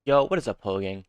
Yo, what is up, Polo Gang?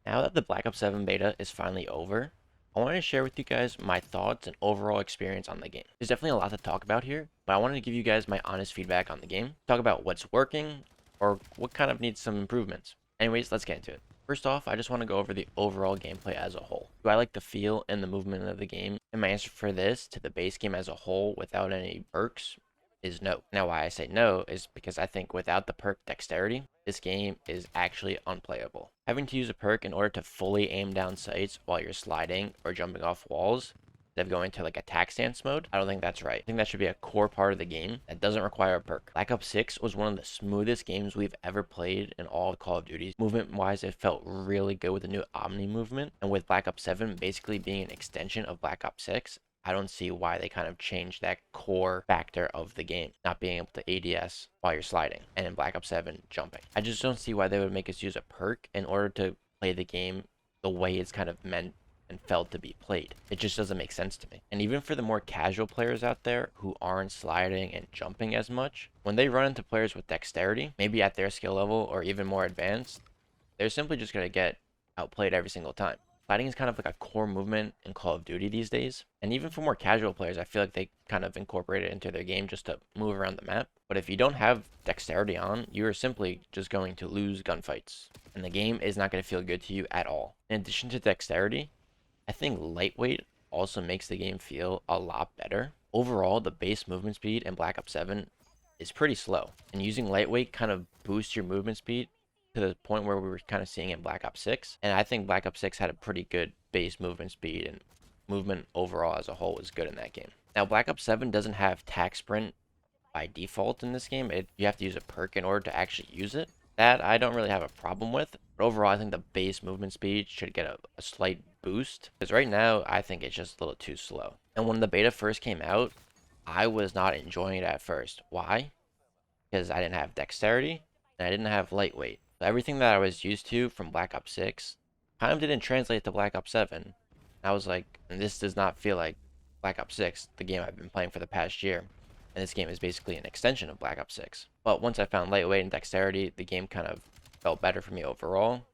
Now that the Black Ops 7 beta is finally over, I wanted to share with you guys my thoughts and overall experience on the game. There's definitely a lot to talk about here, but I wanted to give you guys my honest feedback on the game, talk about what's working, or what kind of needs some improvements. Anyways, let's get into it. First off, I just want to go over the overall gameplay as a whole. Do I like the feel and the movement of the game? And my answer for this to the base game as a whole without any perks is no. Now, why I say no is because I think without the perk dexterity, this game is actually unplayable. Having to use a perk in order to fully aim down sights while you're sliding or jumping off walls instead of going to like attack stance mode, I don't think that's right. I think that should be a core part of the game that doesn't require a perk. Black Ops 6 was one of the smoothest games we've ever played in all of Call of Duty. Movement wise, it felt really good with the new Omni movement, and with Black Ops 7 basically being an extension of Black Ops 6, I don't see why they kind of changed that core factor of the game, not being able to ADS while you're sliding, and in Black Ops 7, jumping. I just don't see why they would make us use a perk in order to play the game the way it's kind of meant and felt to be played. It just doesn't make sense to me. And even for the more casual players out there who aren't sliding and jumping as much, when they run into players with dexterity, maybe at their skill level or even more advanced, they're simply just going to get outplayed every single time. Sliding is kind of like a core movement in Call of Duty these days. And even for more casual players, I feel like they kind of incorporate it into their game just to move around the map. But if you don't have dexterity on, you are simply just going to lose gunfights. And the game is not going to feel good to you at all. In addition to dexterity, I think lightweight also makes the game feel a lot better. Overall, the base movement speed in Black Ops 7 is pretty slow. And using lightweight kind of boosts your movement speed to the point where we were kind of seeing in Black Ops 6. And I think Black Ops 6 had a pretty good base movement speed, and movement overall as a whole was good in that game. Now, Black Ops 7 doesn't have tac sprint by default in this game. You have to use a perk in order to actually use it. That I don't really have a problem with. But overall, I think the base movement speed should get a slight boost. Because right now, I think it's just a little too slow. And when the beta first came out, I was not enjoying it at first. Why? Because I didn't have dexterity and I didn't have lightweight. So everything that I was used to from Black Ops 6 kind of didn't translate to Black Ops 7. I was like, this does not feel like Black Ops 6, the game I've been playing for the past year. And this game is basically an extension of Black Ops 6. But once I found lightweight and dexterity, the game kind of felt better for me overall.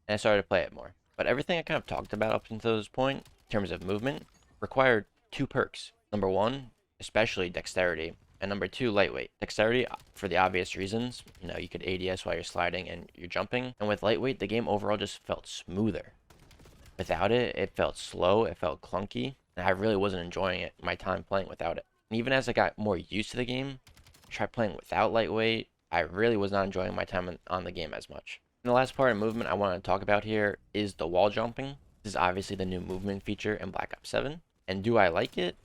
And I started to play it more. But everything I kind of talked about up until this point, in terms of movement, required two perks. Number one, especially dexterity. And number two, lightweight. Dexterity, for the obvious reasons. You know, you could ADS while you're sliding and you're jumping. And with lightweight, the game overall just felt smoother. Without it, it felt slow, it felt clunky. And I really wasn't enjoying it, my time playing without it. And even as I got more used to the game, tried playing without lightweight, I really was not enjoying my time on the game as much. And the last part of movement I want to talk about here is the wall jumping. This is obviously the new movement feature in Black Ops 7. And do I like it?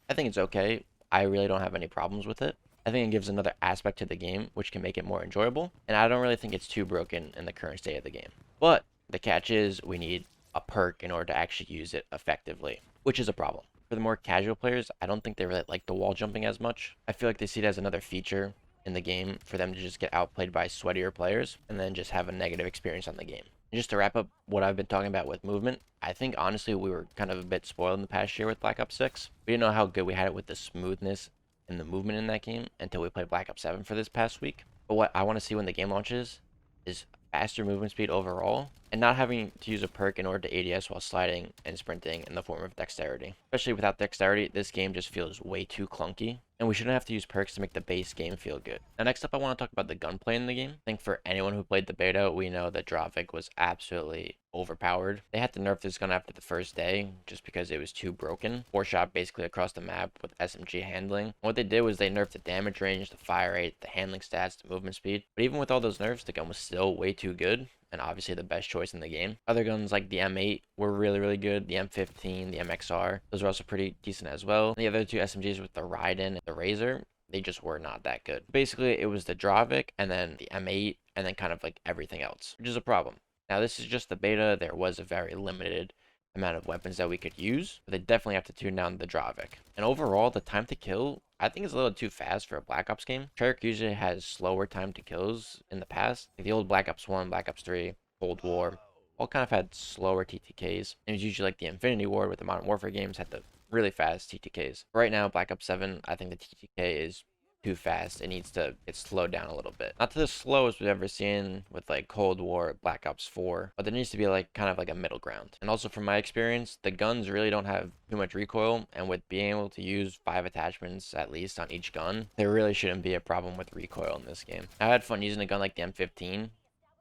I think it's okay. I really don't have any problems with it. I think it gives another aspect to the game, which can make it more enjoyable. And I don't really think it's too broken in the current state of the game. But the catch is we need a perk in order to actually use it effectively, which is a problem. For the more casual players, I don't think they really like the wall jumping as much. I feel like they see it as another feature in the game for them to just get outplayed by sweatier players and then just have a negative experience on the game. And just to wrap up what I've been talking about with movement, I think honestly we were kind of a bit spoiled in the past year with Black Ops 6. We didn't know how good we had it with the smoothness and the movement in that game until we played Black Ops 7 for this past week. But what I want to see when the game launches is faster movement speed overall, and not having to use a perk in order to ADS while sliding and sprinting in the form of dexterity. Especially without dexterity, this game just feels way too clunky, and we shouldn't have to use perks to make the base game feel good. Now next up I want to talk about the gunplay in the game. I think for anyone who played the beta, we know that Drazah was absolutely overpowered. They had to nerf this gun after the first day just because it was too broken. 4-shot basically across the map with SMG handling. What they did was they nerfed the damage range, the fire rate, the handling stats, the movement speed. But even with all those nerfs, the gun was still way too good, and obviously the best choice in the game. Other guns like the M8 were really good. The M15, the MXR, those were also pretty decent as well. The other two SMGs with the Raiden and the Razor, they just were not that good. Basically, it was the Drazah and then the M8 and then kind of like everything else, which is a problem. Now, this is just the beta. There was a very limited amount of weapons that we could use, but they definitely have to tune down the Drazah. And overall, the time to kill, I think is a little too fast for a Black Ops game. Treyarch usually has slower time to kills in the past. Like the old Black Ops 1, Black Ops 3, Cold War, all kind of had slower TTKs. And it was usually like the Infinity Ward with the Modern Warfare games had the really fast TTKs. Right now, Black Ops 7, I think the TTK is too fast. It needs to get slowed down a little bit. Not to the slowest we've ever seen with like Cold War, Black Ops 4, but there needs to be like kind of like a middle ground. And also from my experience, the guns really don't have too much recoil, and with being able to use 5 attachments at least on each gun, there really shouldn't be a problem with recoil in this game. I had fun using a gun like the M15.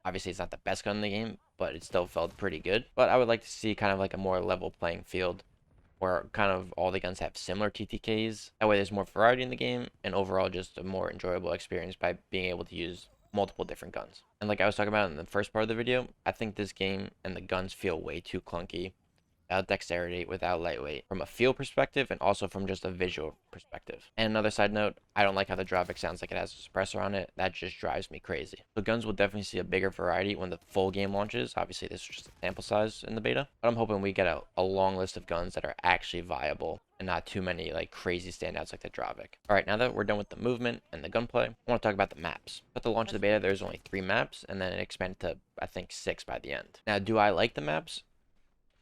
Obviously, it's not the best gun in the game, but it still felt pretty good. But I would like to see kind of like a more level playing field where kind of all the guns have similar TTKs. That way there's more variety in the game, and overall just a more enjoyable experience by being able to use multiple different guns. And like I was talking about in the first part of the video, I think this game and the guns feel way too clunky, without dexterity, without lightweight, from a feel perspective and also from just a visual perspective. And another side note, I don't like how the Drazah sounds like it has a suppressor on it. That just drives me crazy. The guns will definitely see a bigger variety when the full game launches. Obviously, this is just a sample size in the beta, but I'm hoping we get a long list of guns that are actually viable and not too many like crazy standouts like the Drazah. All right, now that we're done with the movement and the gunplay, I want to talk about the maps. At the launch of the beta, there's only 3 maps, and then it expanded to, I think, 6 by the end. Now, do I like the maps?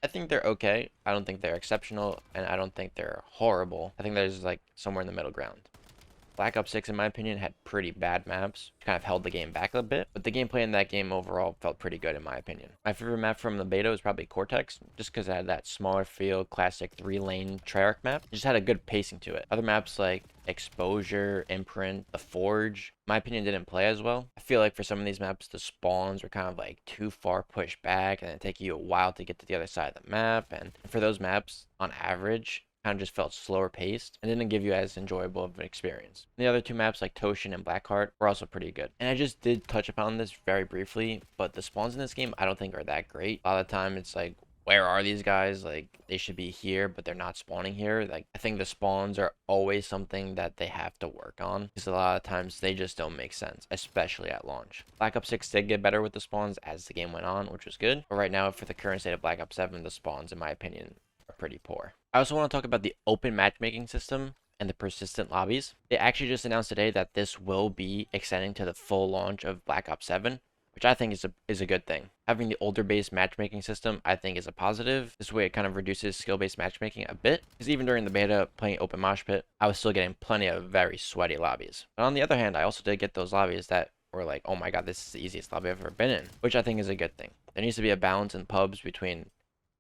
I think they're okay. I don't think they're exceptional, and I don't think they're horrible. I think there's like somewhere in the middle ground. Black Ops 6, in my opinion, had pretty bad maps, which kind of held the game back a bit, but the gameplay in that game overall felt pretty good in my opinion. My favorite map from the beta was probably Cortex, just because it had that smaller field, classic 3-lane Treyarch map. It just had a good pacing to it. Other maps like Exposure, Imprint, The Forge, in my opinion, didn't play as well. I feel like for some of these maps, the spawns were kind of like too far pushed back, and it take you a while to get to the other side of the map, and for those maps, on average, kind of just felt slower paced and didn't give you as enjoyable of an experience. The other 2 maps like Toshin and Blackheart were also pretty good. And I just did touch upon this very briefly, but the spawns in this game I don't think are that great. A lot of the time it's like, where are these guys? Like, they should be here, but they're not spawning here. Like, I think the spawns are always something that they have to work on, because a lot of times they just don't make sense, especially at launch. Black Ops 6 did get better with the spawns as the game went on, which was good. But right now, for the current state of Black Ops 7, the spawns, in my opinion, are pretty poor. I also want to talk about the open matchmaking system and the persistent lobbies. They actually just announced today that this will be extending to the full launch of Black Ops 7, which I think is a good thing. Having the older based matchmaking system, I think, is a positive. This way it kind of reduces skill-based matchmaking a bit, because even during the beta playing open mosh pit, I was still getting plenty of very sweaty lobbies. But on the other hand, I also did get those lobbies that were like, oh my god, this is the easiest lobby I've ever been in, which I think is a good thing. There needs to be a balance in pubs between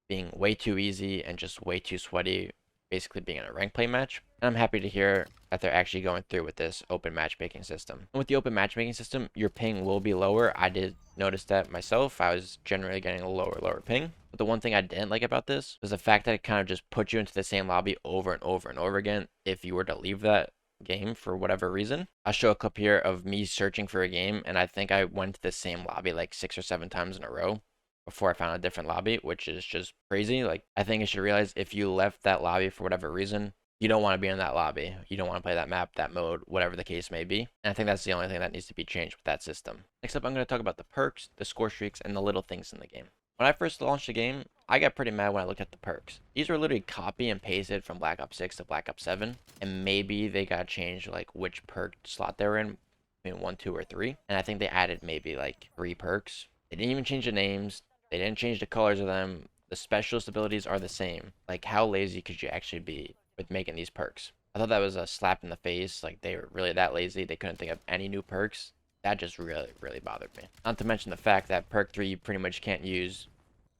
being way too easy and just way too sweaty, basically being in a rank play match. And I'm happy to hear that they're actually going through with this open matchmaking system. And with the open matchmaking system, your ping will be lower. I did notice that myself. I was generally getting a lower ping. But the one thing I didn't like about this was the fact that it kind of just put you into the same lobby over and over and over again if you were to leave that game for whatever reason. I'll show a clip here of me searching for a game, and I think I went to the same lobby like 6 or 7 times in a row before I found a different lobby, which is just crazy. Like, I think you should realize if you left that lobby for whatever reason, you don't want to be in that lobby. You don't want to play that map, that mode, whatever the case may be. And I think that's the only thing that needs to be changed with that system. Next up, I'm going to talk about the perks, the score streaks, and the little things in the game. When I first launched the game, I got pretty mad when I looked at the perks. These were literally copy and pasted from Black Ops 6 to Black Ops 7, and maybe they got changed like which perk slot they were in, between 1, 2, or 3. And I think they added maybe like 3 perks. They didn't even change the names. They didn't change the colors of them. The specialist abilities are the same. Like, how lazy could you actually be with making these perks? I thought that was a slap in the face. Like, they were really that lazy. They couldn't think of any new perks. That just really bothered me. Not to mention the fact that perk 3, you pretty much can't use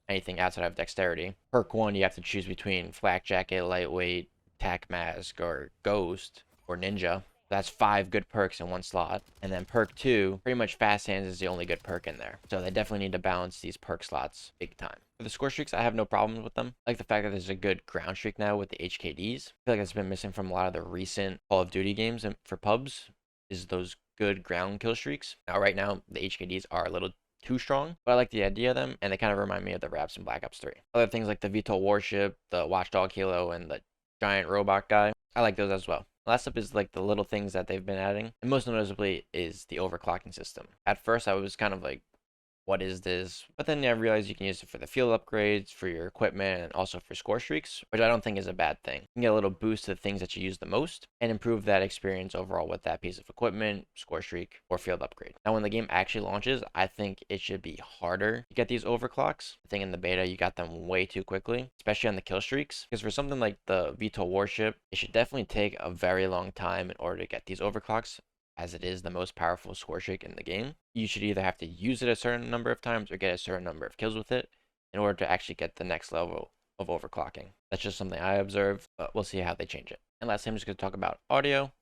anything outside of dexterity. Perk 1, you have to choose between flak jacket, lightweight, tac mask, or ghost, or ninja. That's 5 good perks in one slot. And then perk 2, pretty much fast hands is the only good perk in there. So they definitely need to balance these perk slots big time. For the score streaks, I have no problems with them. I like the fact that there's a good ground streak now with the HKDs. I feel like that's been missing from a lot of the recent Call of Duty games and for pubs, is those good ground kill streaks. Now, right now, the HKDs are a little too strong, but I like the idea of them, and they kind of remind me of the wraps in Black Ops 3. Other things like the VTOL warship, the Watchdog Halo, and the giant robot guy, I like those as well. Last up is like the little things that they've been adding, and most noticeably is the overclocking system. At first I was kind of like, what is this? But then I realized you can use it for the field upgrades, for your equipment, and also for score streaks, which I don't think is a bad thing. You can get a little boost to the things that you use the most and improve that experience overall with that piece of equipment, score streak, or field upgrade. Now, when the game actually launches, I think it should be harder to get these overclocks. I think in the beta, you got them way too quickly, especially on the kill streaks, because for something like the VTOL warship, it should definitely take a very long time in order to get these overclocks, as it is the most powerful score streak in the game. You should either have to use it a certain number of times or get a certain number of kills with it in order to actually get the next level of overclocking. That's just something I observed, but we'll see how they change it. And lastly, I'm just going to talk about audio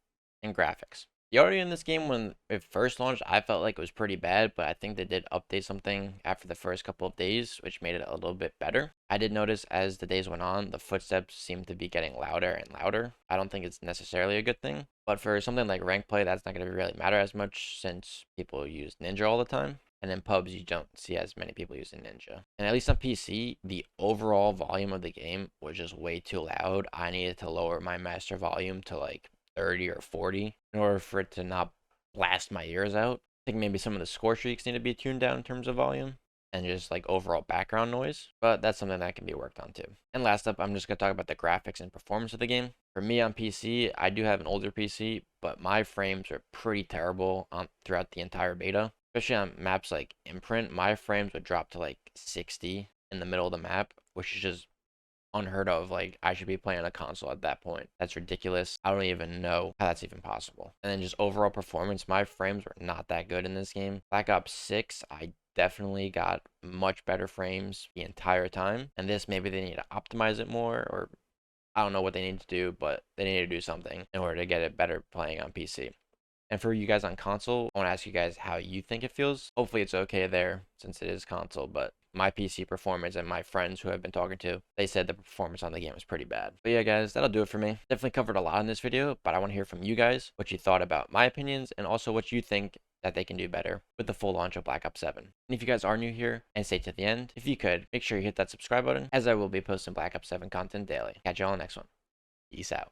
and graphics. The audio in this game, when it first launched, I felt like it was pretty bad, but I think they did update something after the first couple of days, which made it a little bit better. I did notice as the days went on, the footsteps seemed to be getting louder and louder. I don't think it's necessarily a good thing, but for something like rank play, that's not going to really matter as much since people use Ninja all the time. And in pubs, you don't see as many people using Ninja. And at least on PC, the overall volume of the game was just way too loud. I needed to lower my master volume to like 30 or 40 in order for it to not blast my ears out. I think maybe some of the score streaks need to be tuned down in terms of volume and just like overall background noise, but that's something that can be worked on too. And last up, I'm just going to talk about the graphics and performance of the game. For me on PC, I do have an older PC, but my frames are pretty terrible throughout the entire beta. Especially on maps like Imprint, my frames would drop to like 60 in the middle of the map, which is just unheard of. Like, I should be playing on a console at that point. That's ridiculous. I don't even know how that's even possible. And then just overall performance, my frames were not that good in this game. Black Ops 6, I definitely got much better frames the entire time. And this, maybe they need to optimize it more, or I don't know what they need to do, but they need to do something in order to get it better playing on PC. And for you guys on console, I want to ask you guys how you think it feels. Hopefully it's okay there since it is console, but my PC performance and my friends who I've been talking to, they said the performance on the game is pretty bad. But yeah, guys, that'll do it for me. Definitely covered a lot in this video, but I want to hear from you guys what you thought about my opinions and also what you think that they can do better with the full launch of Black Ops 7. And if you guys are new here and stay to the end, if you could, make sure you hit that subscribe button, as I will be posting Black Ops 7 content daily. Catch you all in the next one. Peace out.